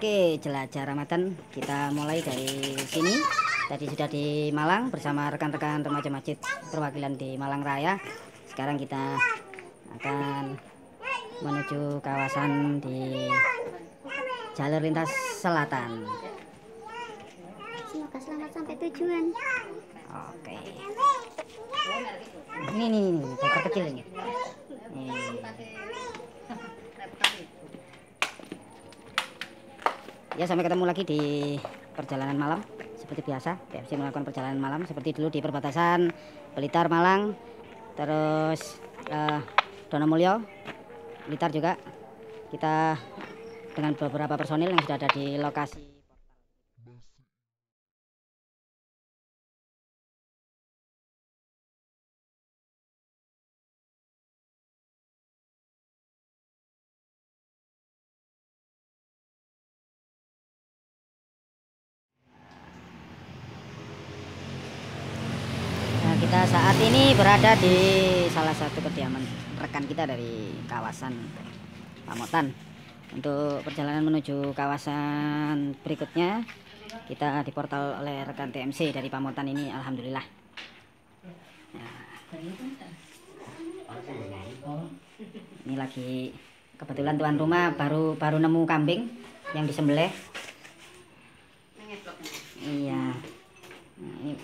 Oke, jelajah Ramadan kita mulai dari sini. Tadi sudah di Malang bersama rekan-rekan remaja masjid perwakilan di Malang Raya. Sekarang kita akan menuju kawasan di jalur lintas selatan. Semoga selamat sampai tujuan. Oke. Ini bocor kecil ini. Ya, sampai ketemu lagi di perjalanan malam seperti biasa. TFC melakukan perjalanan malam seperti dulu di perbatasan Blitar Malang, terus Donomulyo, Blitar juga. Kita dengan beberapa personil yang sudah ada di lokasi. Kita saat ini berada di salah satu kediaman rekan kita dari kawasan Pamotan. Untuk perjalanan menuju kawasan berikutnya kita diportal oleh rekan TMC dari Pamotan ini, alhamdulillah. Nah, ini lagi kebetulan tuan rumah baru nemu kambing yang disembelih. Iya. Nah, ini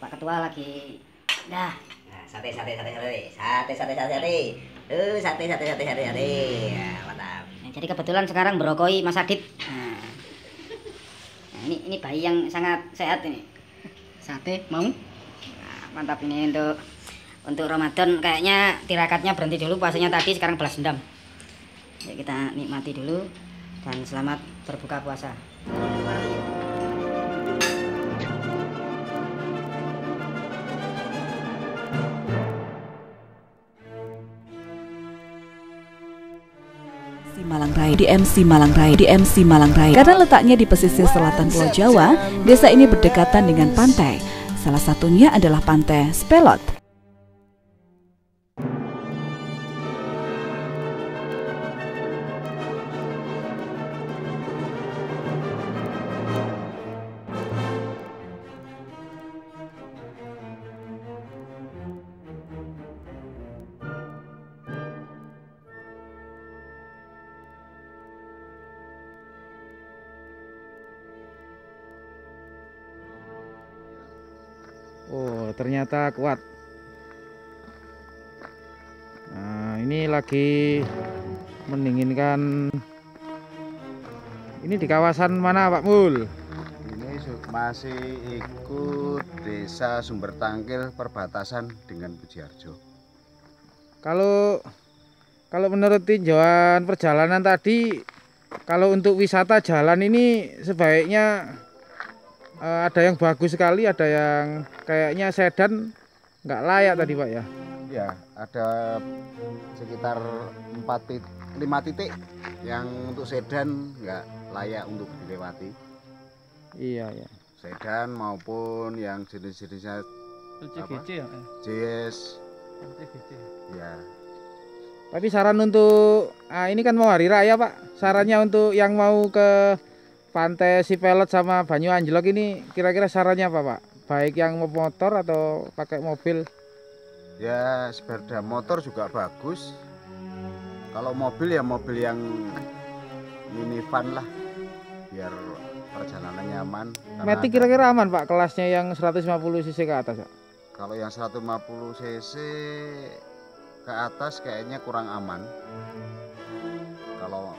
Pak Ketua lagi sate. Mantap. Nah, jadi kebetulan sekarang berokoi Mas Adit. Nah, ini bayi yang sangat sehat ini. Sate mau? Nah, mantap ini untuk Ramadan. Kayaknya tirakatnya berhenti dulu puasanya tadi, sekarang balas dendam. Jadi kita nikmati dulu dan selamat berbuka puasa. DMC Malang Raya. Karena letaknya di pesisir selatan Pulau Jawa, desa ini berdekatan dengan pantai. Salah satunya adalah Pantai Spelot. Oh, ternyata kuat. Nah, ini lagi mendinginkan. Ini di kawasan mana, Pak Mul? Ini masih ikut Desa Sumber Tangkil perbatasan dengan Pujiharjo. Kalau menurut tinjauan perjalanan tadi, kalau untuk wisata jalan ini sebaiknya ada yang bagus sekali, ada yang kayaknya sedan nggak layak tadi, Pak ya? Ya, ada sekitar 5 titik yang untuk sedan nggak layak untuk dilewati. Iya ya. Sedan maupun yang jenis-jenisnya LCGC ya? JS. LCGC. Ya. Tapi saran untuk ini kan mau hari raya, Pak. Sarannya untuk yang mau ke Pantai Spelot sama Banyu Anjlok ini kira-kira sarannya apa, Pak? Baik yang mau motor atau pakai mobil? Ya, sepeda motor juga bagus. Kalau mobil ya mobil yang minivan lah, biar perjalanannya aman. Matic kira-kira aman, Pak, kelasnya yang 150 cc ke atas, Pak? Kalau yang 150 cc ke atas kayaknya kurang aman. Kalau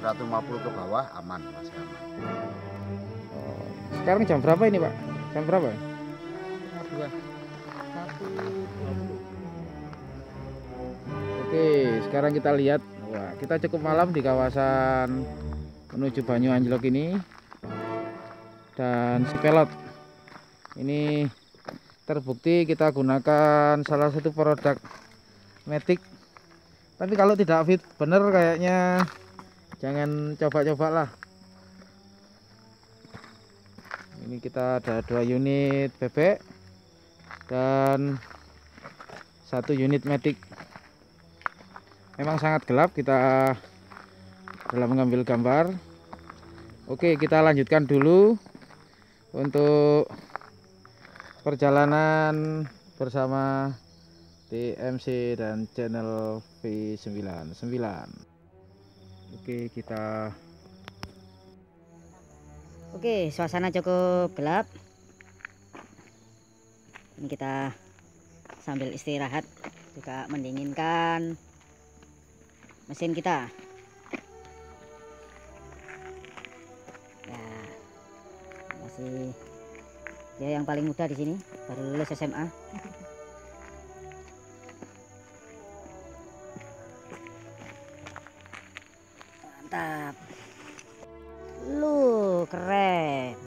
150 ke bawah aman, masih aman. Oh, sekarang jam berapa ini, Pak? Jam berapa? 2. Oke, sekarang kita lihat. Wah, kita cukup malam di kawasan menuju Banyu Anjlok ini. Dan Spelot. Ini terbukti kita gunakan salah satu produk Matic. Tapi kalau tidak fit bener kayaknya jangan coba-coba lah. Ini kita ada 2 unit bebek dan 1 unit Matic. Memang sangat gelap kita dalam mengambil gambar. Oke, kita lanjutkan dulu untuk perjalanan bersama TMC dan channel V99. Oke, suasana cukup gelap. Ini kita sambil istirahat, juga mendinginkan mesin kita. Ya, masih dia yang paling muda di sini, baru lulus SMA. Mantap. Lu keren.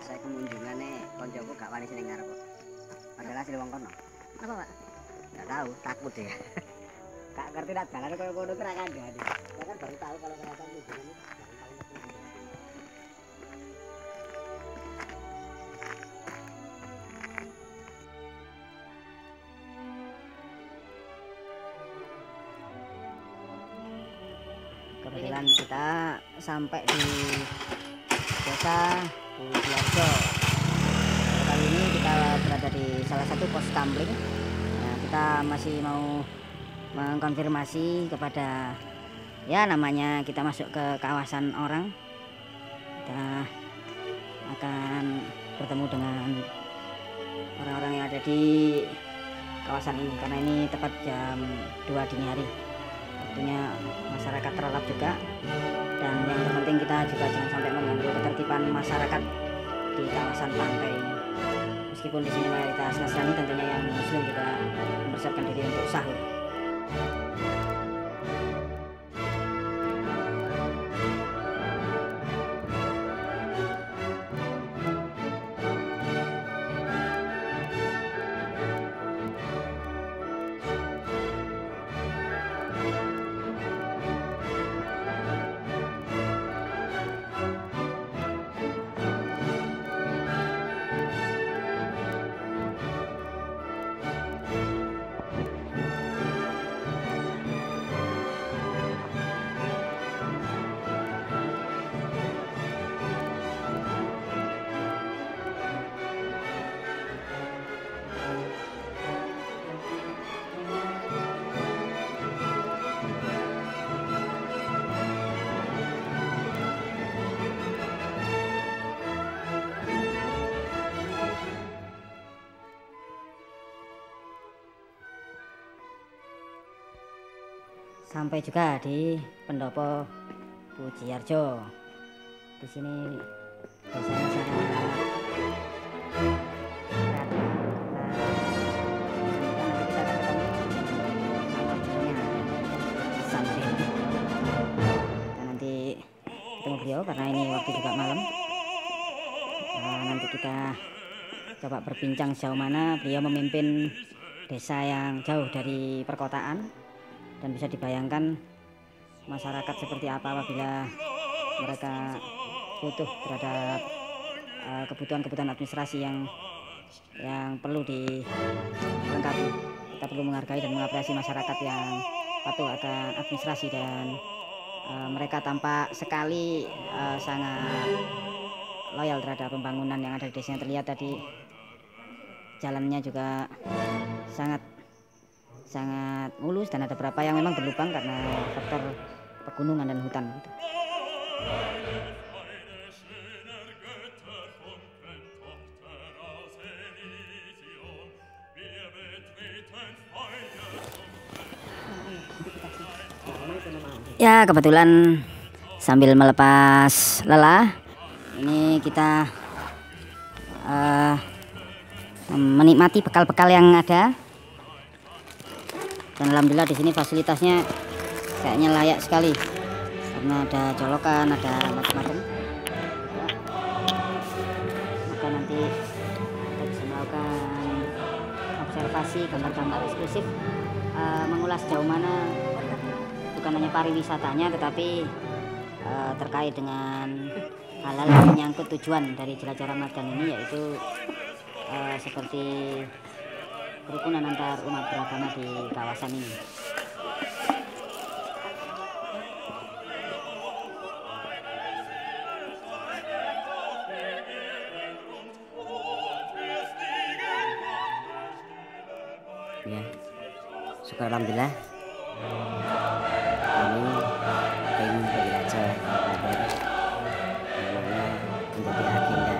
Saya kemunjungannya koncoku gak wani sing ngarep kok. Padahal asli wong kono. Apa, Pak? Gak tahu, takut ya. Gak ngerti nak jalan koyo ngono kira kandhane. Saya kan baru tahu kalau ternyata tujuan ini kebetulan kita sampai di desa Budiarjo. Kali ini kita berada di salah satu pos kamling. Nah, kita masih mau mengkonfirmasi kepada, ya namanya kita masuk ke kawasan orang, kita akan bertemu dengan orang-orang yang ada di kawasan ini, karena ini tepat jam 2 dini hari, waktunya masyarakat terlelap juga. Dan yang terpenting kita juga jangan sampai mengganggu ketertiban masyarakat di kawasan pantai ini. Meskipun di sini mayoritas Nasrani, tentunya yang Muslim juga mempersiapkan diri untuk sahur. Sampai juga di pendopo Budiarjo. Di sini desanya sangat nanti ketemu beliau karena ini waktu juga malam. Nanti kita coba berbincang sejauh mana beliau memimpin desa yang jauh dari perkotaan. Dan bisa dibayangkan masyarakat seperti apa apabila mereka butuh terhadap kebutuhan-kebutuhan administrasi yang perlu dilengkapi. Kita perlu menghargai dan mengapresiasi masyarakat yang patuh akan administrasi, dan mereka tampak sekali sangat loyal terhadap pembangunan yang ada di desa. Yang terlihat tadi jalannya juga sangat mulus, dan ada beberapa yang memang berlubang karena faktor pegunungan dan hutan gitu. Ya, kebetulan sambil melepas lelah ini kita menikmati bekal-bekal yang ada. Dan alhamdulillah di sini fasilitasnya kayaknya layak sekali karena ada colokan, ada macam-macam. Maka nanti kita bisa melakukan observasi, gambar-gambar eksklusif, mengulas sejauh mana bukan hanya pariwisatanya tetapi terkait dengan hal-hal yang menyangkut tujuan dari jelajah Ramadan ini, yaitu seperti kerukunan antar umat beragama di kawasan ini. Ya, syukur alhamdulillah kami tim penjelajah Ramadan yang menjadi agenda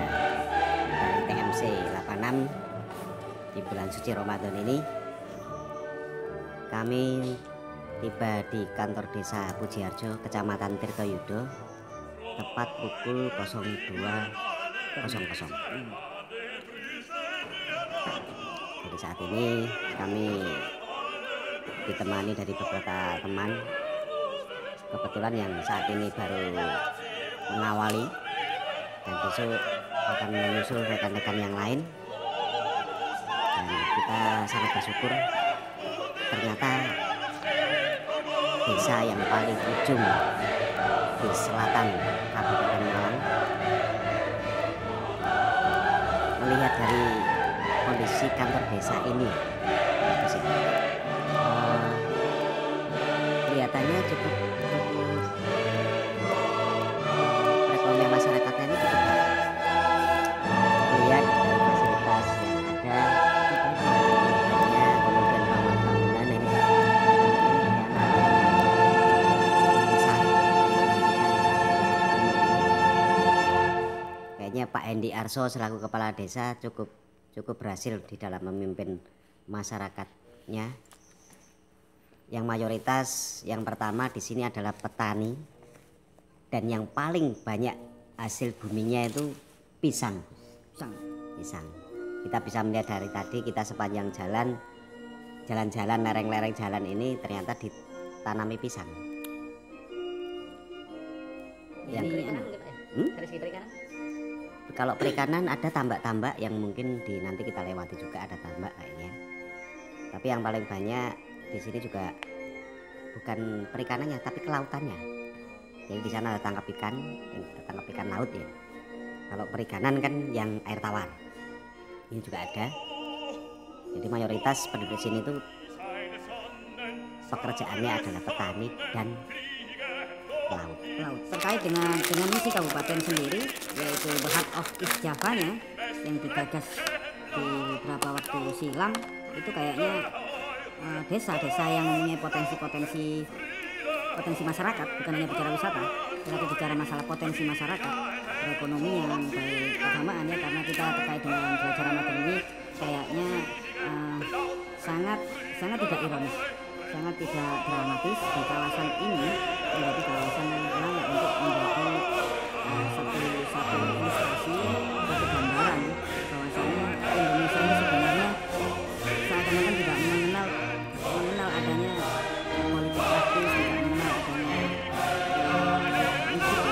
dari TMC 86 di bulan suci Ramadan ini. Kami tiba di kantor desa Pujiharjo, Kecamatan Tirtoyudo, tepat pukul 02.00. Jadi saat ini kami ditemani dari beberapa teman, kebetulan yang saat ini baru mengawali, dan besok akan menyusul rekan-rekan yang lain. Dan kita sangat bersyukur, ternyata desa yang paling ujung di selatan Kabupaten Malang, melihat dari kondisi kantor desa ini, kelihatannya cukup perekonomian masyarakatnya ini cukup baik. Lihat dari fasilitas yang ada, kemudian bangunan ini desa. Kayaknya Pak Hendi Arso selaku kepala desa cukup berhasil di dalam memimpin masyarakatnya, yang mayoritas yang pertama di sini adalah petani, dan yang paling banyak hasil buminya itu pisang. Kita bisa melihat dari tadi, kita sepanjang jalan-jalan lereng-lereng jalan ini ternyata ditanami pisang. Yang kalau perikanan ada tambak-tambak yang mungkin nanti kita lewati juga, ada tambak kayaknya. Tapi yang paling banyak di sini juga bukan perikanannya, tapi kelautannya. Jadi di sana ada tangkap ikan laut ya. Kalau perikanan kan yang air tawar. Ini juga ada. Jadi mayoritas penduduk sini tuh pekerjaannya adalah petani dan laut. Terkait dengan misi kabupaten sendiri, yaitu The Heart of East Java-nya yang digagas di beberapa waktu silam, itu kayaknya desa-desa yang mempunyai potensi masyarakat, bukan hanya bicara wisata, tetapi bicara masalah potensi masyarakat, perekonomian, baik keagamaan ya, karena kita terkait dengan jelajah Ramadan ini kayaknya sangat tidak ironis, sangat tidak dramatis di kawasan ini menjadi kawasan layak untuk menjadi satu ilustrasi, satu gambaran bahwasanya Indonesia ini sebenarnya seakan-akan tidak mengenal adanya politik praktis, tidak mengenal adanya musik.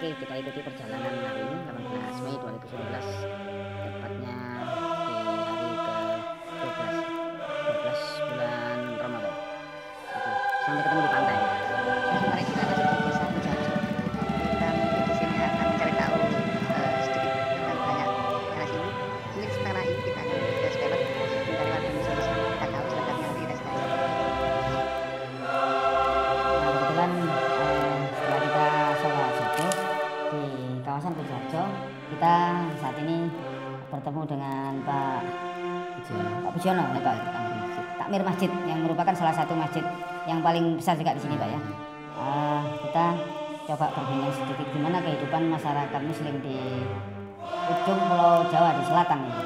Oke, kita ikuti perjalanan hari ini 18 Mei 2019, tepatnya di hari ke-12 bulan Ramadan. Oke, sampai ketemu di pantai. Mari kita masuk di desa Mujajo. Kita mungkin di sini akan mencari tahu sedikit tentang banyak daerah sini. Mungkin setelah ini kita akan ke Spelot mencari warga misal kita tahu selengkapnya nanti kita sedang. Nah, kebetulan setelah kita sholat subuh di kawasan Mujajo, kita saat ini bertemu dengan Pak Pujono, Pak Takmir Masjid, yang merupakan salah satu masjid yang paling besar juga di sini, Pak ya. Kita coba berbincang sedikit gimana kehidupan masyarakat Muslim di ujung Pulau Jawa di selatan ini,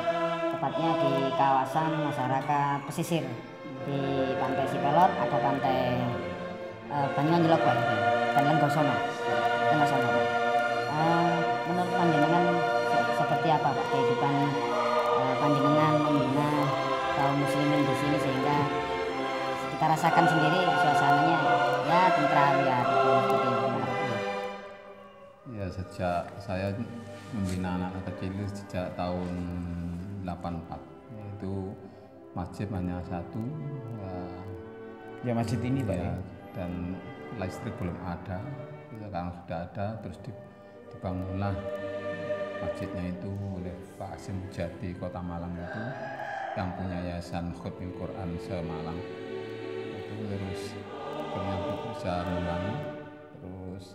tepatnya di kawasan masyarakat pesisir di Pantai Sipelot, ada Pantai Banyuwangi Pak dan Lenggosono. Menurut panjenengan seperti apa Pak kehidupan panjenengan membina kaum muslimin di sini sehingga kita rasakan sendiri suasananya ya tentram ya seperti itu. Ya, sejak saya membina anak-anak kecil sejak tahun 84, yaitu masjid hanya satu Ya masjid ini Pak ya, dan listrik belum ada. Sekarang sudah ada, terus dibangunlah masjidnya itu oleh Pak Hasim Mujadi Kota Malang itu, yang punya yayasan Khotmil Quran se-Malang itu. Terus ternyata bisa membangun, terus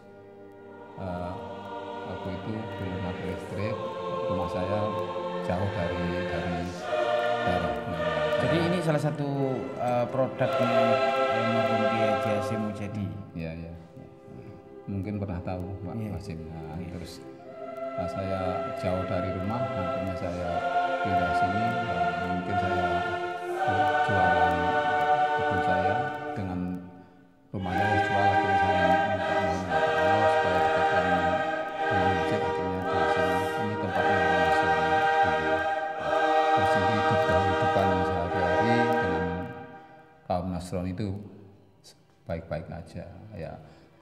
waktu itu belum ada listrik, rumah saya jauh dari daerah. Jadi ini salah satu produknya almarhum Kiai Hasim Mujadi. Ya, mungkin pernah tahu Pak Hasim. Nah, terus saya jauh dari rumah, akhirnya saya pindah sini. Mungkin saya jualan kebun saya dengan rumahnya dijual, akhirnya saya minta Allah supaya dekatkan dengan masjid. Akhirnya di sini, ini tempatnya orang Muslim. Terus ini kehidupan sehari-hari dengan kaum Nasrani itu baik-baik aja ya,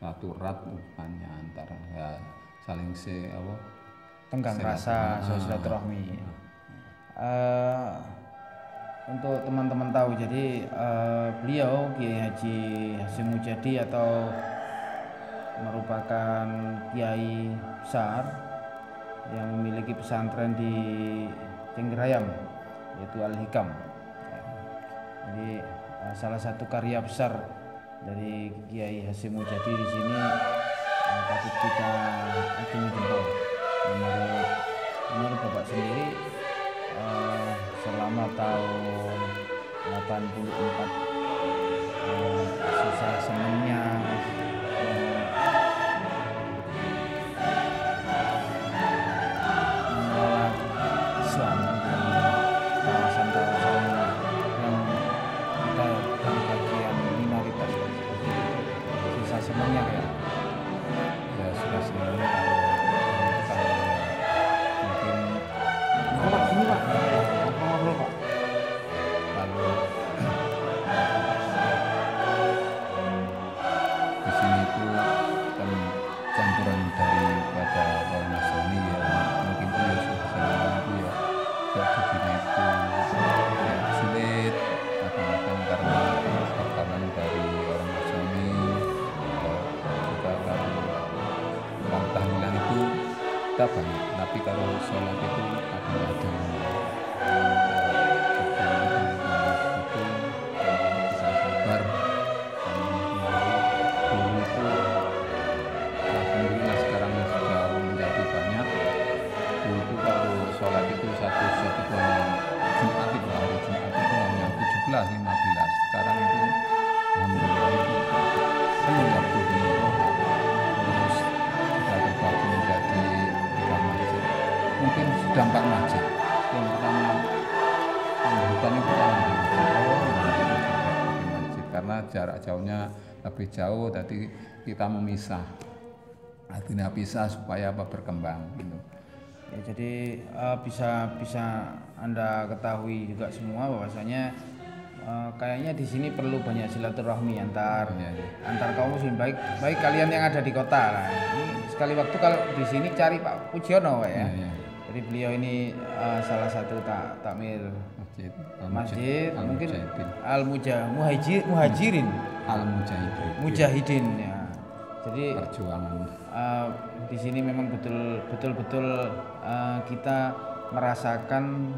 natural bukannya antara ya saling tenggang rasa, silaturahmi. Untuk teman-teman tahu, jadi beliau Kiai Haji Hasim Mujadi atau merupakan kiai besar yang memiliki pesantren di Cenggerayam, yaitu Al-Hikam. Jadi salah satu karya besar dari Kiai Hasim Mujadi di sini patut kita acungi jempol. Menurut Bapak sendiri, selama tahun 84 susah senangnya menolak Islam di kawasan-kawasan yang kita bagian minoritas, susah senangnya kayak ya sudah sebenarnya kalau mungkin sini Pak, ngobrol Pak. kalau di sini itu kan campuran daripada orang Nasrani ya, mungkin itu ya susah itu ya, begini itu ya sulit kadang-kadang karena tekanan dari orang Nasrani. Juga kalau orang tahlilan itu kita banyak, tapi kalau sholat itu ada bisa sabar. Dulu itu alhamdulillah sekarang sudah menjadi banyak. Dulu itu kalau sholat itu satu itu hanya Jumat, itu hari Jumat itu hanya 17, 15. Sekarang itu alhamdulillah itu penuh waktu di terus sudah terbagi menjadi 3 masjid, mungkin sudah 4 masjid. Yang pertama pembukaan itu di masjid karena jarak jauhnya lebih jauh, tadi kita memisah, artinya pisah supaya berkembang gitu. Ya, jadi bisa Anda ketahui juga semua bahwasanya kayaknya di sini perlu banyak silaturahmi antar kaum muslim, baik kalian yang ada di kota lah. Ini sekali waktu kalau di sini cari Pak Pujiono Pak ya. Iya. Jadi beliau ini salah satu takmir masjid, mungkin muhajirin mujahidin ya. Jadi perjuangan di sini memang betul-betul kita merasakan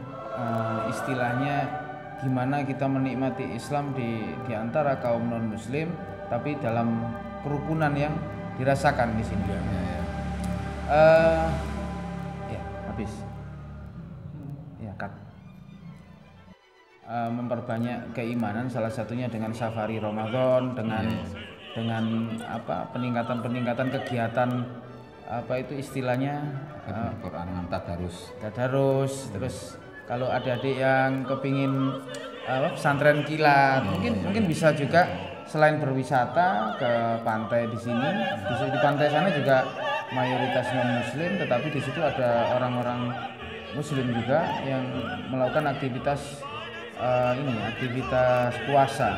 istilahnya gimana kita menikmati Islam di antara kaum non Muslim, tapi dalam kerukunan yang dirasakan di sini. Ya habis. Ya cut. Memperbanyak keimanan salah satunya dengan safari Ramadan, dengan apa peningkatan kegiatan apa itu istilahnya Quran tadarus, terus kalau adik-adik yang kepingin pesantren kilat mungkin bisa juga selain berwisata ke pantai di sini, di pantai sana juga mayoritas non muslim, tetapi di situ ada orang-orang muslim juga yang melakukan aktivitas aktivitas puasa.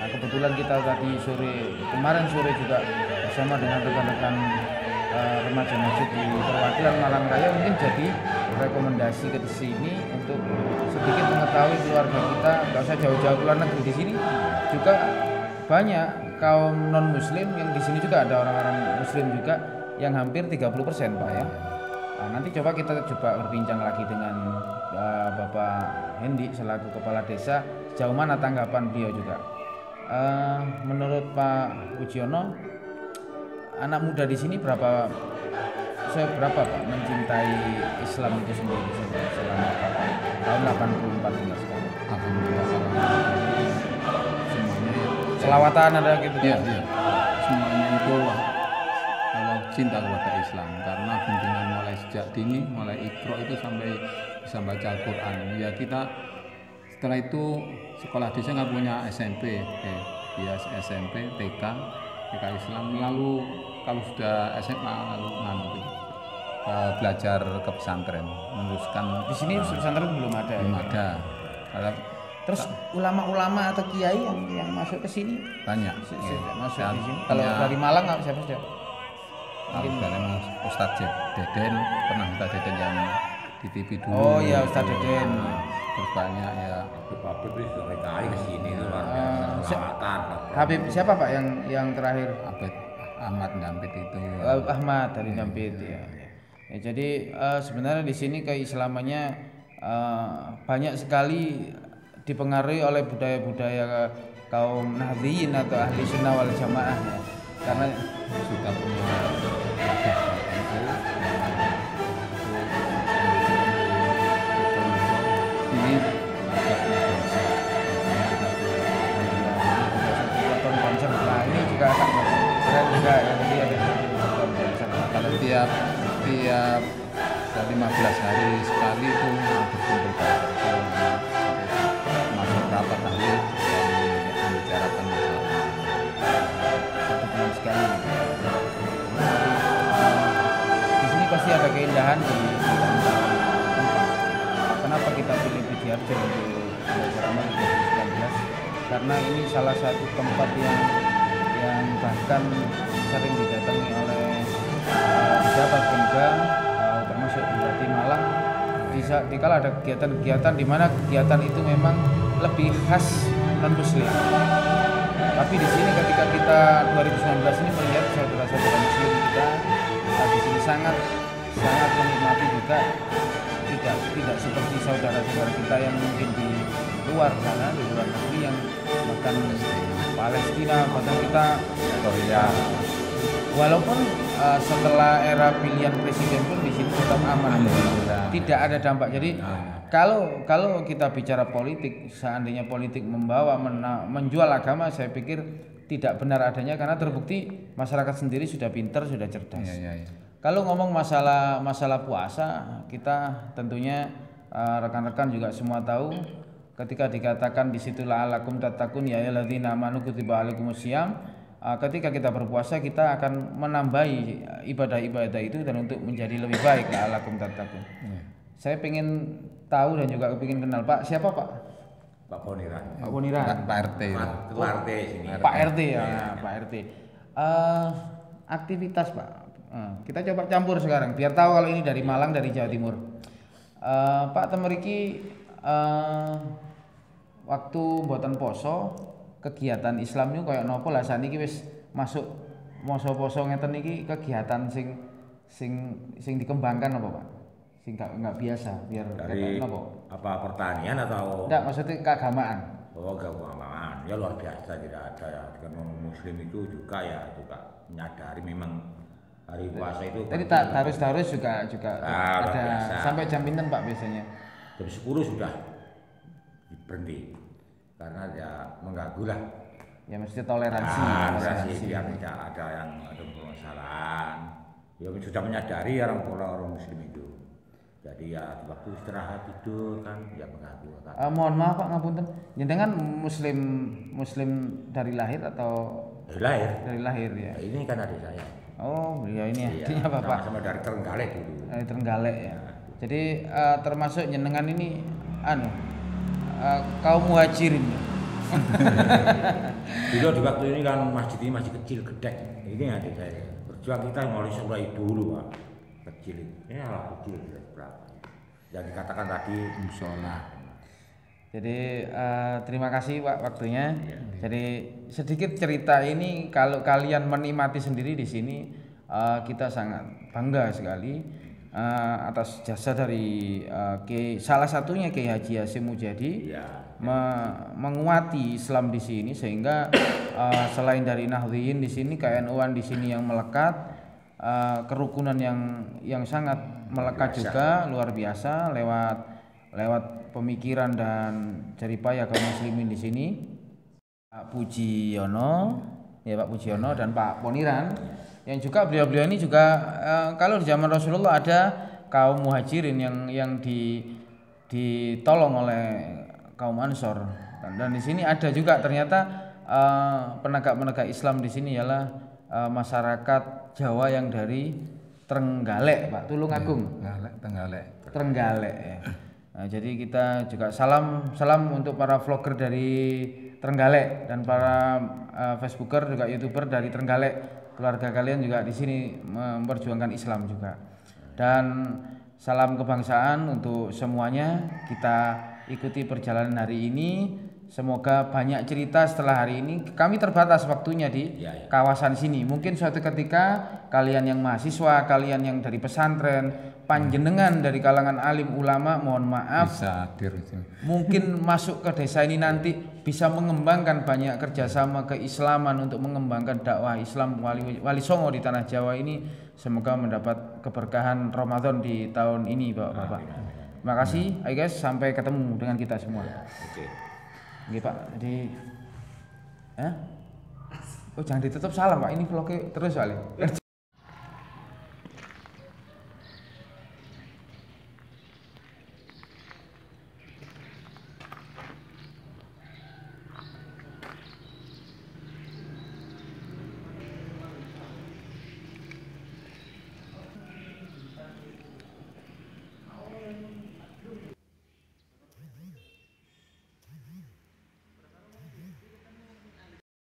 Nah, kebetulan kita kemarin sore juga bersama dengan rekan-rekan remaja masjid di perwakilan Malang Raya, mungkin jadi rekomendasi ke sini untuk sedikit mengetahui keluarga kita, nggak usah jauh-jauh keluar negeri, di sini juga banyak kaum non muslim yang di sini juga ada orang-orang muslim juga yang hampir 30% Pak ya. Nah, nanti kita coba berbincang lagi dengan Bapak Hendi selaku kepala desa, sejauh mana tanggapan beliau juga. Menurut Pak Pujiono, anak muda di sini seberapa Pak mencintai Islam itu sendiri selama tahun 84 hingga sekarang? Alhamdulillah semuanya selawatan ada gitu ya. Semuanya itu kalau cinta kepada Islam, karena bimbingan mulai sejak dini, mulai Iqra itu sampai bisa baca Al-Quran. Ya kita setelah itu sekolah desa nggak punya SMP, SMP, TK Islam, lalu kalau sudah SMA lalu belajar ke pesantren, meneruskan. Di sini pesantren belum ada. Terus ulama-ulama atau kiai yang masuk ke sini banyak. Masuk di sini. Kalau dari Malang siapa? Mungkin dari Ustadz Deden, pernah Ustadz Deden yang di TV dulu. Oh iya, Ustadz Deden. Terus banyak ya. Habib itu kali ke sini itu luar biasa. Habib siapa Pak yang terakhir? Habib Ahmad Dampit itu. Ahmad dari Dampit ya. Jadi sebenarnya di sini keislamannya banyak sekali dipengaruhi oleh budaya-budaya kaum Nahdliyin atau ahli sunnah wal jamaah ya. Karena sudah punya ini konser. Nah ini juga keren juga ya, jadi ada konser. Kalau tiap 15 hari sekali itu berkumpul masuk rapat ahli dan membicarakan masalah. Satu bulan sekali. Di sini pasti ada keindahan di tempat. Kenapa kita pilih Pidiarjo untuk belajar amal 2019? Karena ini salah satu tempat yang bahkan sering didatangi oleh pejabat Pemda, termasuk Bupati Malang. Dikala ada kegiatan-kegiatan di mana kegiatan itu memang lebih khas non muslim. Tapi di sini ketika kita 2019 ini melihat saudara-saudara muslim kita di sini sangat menikmati juga, tidak seperti saudara-saudara kita yang mungkin di luar sana, di luar negeri yang bahkan Palestina, bahkan kita ya, walaupun setelah era pilihan presiden pun di sini tetap aman, tidak ada dampak. Jadi kalau kita bicara politik, seandainya politik menjual agama, saya pikir tidak benar adanya, karena terbukti masyarakat sendiri sudah pintar, sudah cerdas. Kalau ngomong masalah puasa, kita tentunya rekan-rekan juga semua tahu, ketika dikatakan disitulah alakum tatakun ya ayyuhalladzina amanu kutiba alaikumusiyam. Ketika kita berpuasa, kita akan menambahi ibadah-ibadah itu dan untuk menjadi lebih baik lah alakum tatakun. Saya pengen tahu dan juga pengen kenal Pak. Siapa Pak? Pak Boniran. Pak Boniran. Pak RT. Ketua RT sini. Pak RT ya, Pak RT. Aktivitas Pak Kita coba campur sekarang biar tahu kalau ini dari Malang, dari Jawa Timur. Pak temeriki waktu mboten poso kegiatan Islam niku kaya napa lah saniki wis masuk masa poso ngeten iki kegiatan sing dikembangkan apa Pak? Sing enggak biasa biar dari napa? apa pertanian atau Enggak, maksudnya keagamaan. oh keagamaan ya luar biasa tidak ada ya dengan muslim itu juga menyadari memang hari puasa itu Tadi darus juga luar ada biasa. sampai jam pinten Pak biasanya? jam 10 sudah berhenti karena ya mengganggu lah Ya mesti toleransi. biar tidak ada yang ada permasalahan ya sudah menyadari orang muslim itu jadi ya di waktu istirahat tidur kan ya mengganggu Mohon maaf Pak ngapunten, jenengan muslim dari lahir atau dari lahir dari lahir ya? ini kan adik saya Oh iya ini artinya apa Pak? sama dari Trenggalek dulu Dari Trenggalek ya. Jadi termasuk jenengan ini kaum muhajirin. dulu di waktu ini kan masjid ini masih kecil gedek ini adik saya berjuang kita mulai dulu Pak kecil ini ala kecil berapa yang dikatakan tadi musola. Jadi terima kasih Pak waktunya. Jadi sedikit cerita ini kalau kalian menikmati sendiri di sini kita sangat bangga sekali atas jasa dari salah satunya Kiai Haji Hasyim Mujadi menguati Islam di sini sehingga selain dari Nahdliyin di sini KNU-an di sini yang melekat kerukunan yang sangat melekat juga luar biasa lewat pemikiran dan jeripaya kaum muslimin di sini. Pak Pujiono, ya Pak Pujiono dan Pak Poniran yang juga beliau-beliau ini juga kalau di zaman Rasulullah ada kaum muhajirin yang ditolong oleh kaum Ansor dan di sini ada juga ternyata penegak-penegak Islam di sini ialah masyarakat Jawa yang dari Trenggalek Pak, Tulungagung. Trenggalek ya. Nah, jadi kita juga salam untuk para vlogger dari Trenggalek dan para Facebooker juga YouTuber dari Trenggalek. Keluarga kalian juga di sini memperjuangkan Islam juga. Dan salam kebangsaan untuk semuanya. Kita ikuti perjalanan hari ini. Semoga banyak cerita setelah hari ini. Kami terbatas waktunya di kawasan sini. Mungkin suatu ketika kalian yang mahasiswa, kalian yang dari pesantren, panjenengan dari kalangan alim ulama, mohon maaf, bisa hadir di sini. mungkin masuk ke desa ini nanti bisa mengembangkan banyak kerjasama keislaman untuk mengembangkan dakwah Islam Wali Songo di tanah Jawa ini. Semoga mendapat keberkahan Ramadan di tahun ini Bapak-bapak. Terima kasih, ayo guys, sampai ketemu dengan kita semua. Oke Pak, jadi oh jangan ditutup salam Pak, ini vlognya terus soalnya.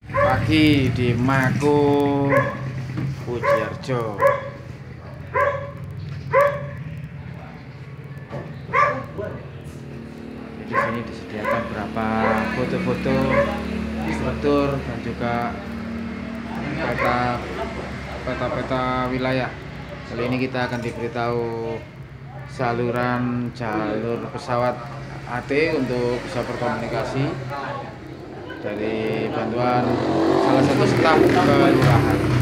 Pagi di Maku Pujiarjo. Jadi sini disediakan beberapa foto-foto struktur dan juga peta wilayah. Kali ini kita akan diberitahu jalur pesawat AT untuk bisa berkomunikasi dari bantuan salah satu staf kelurahan.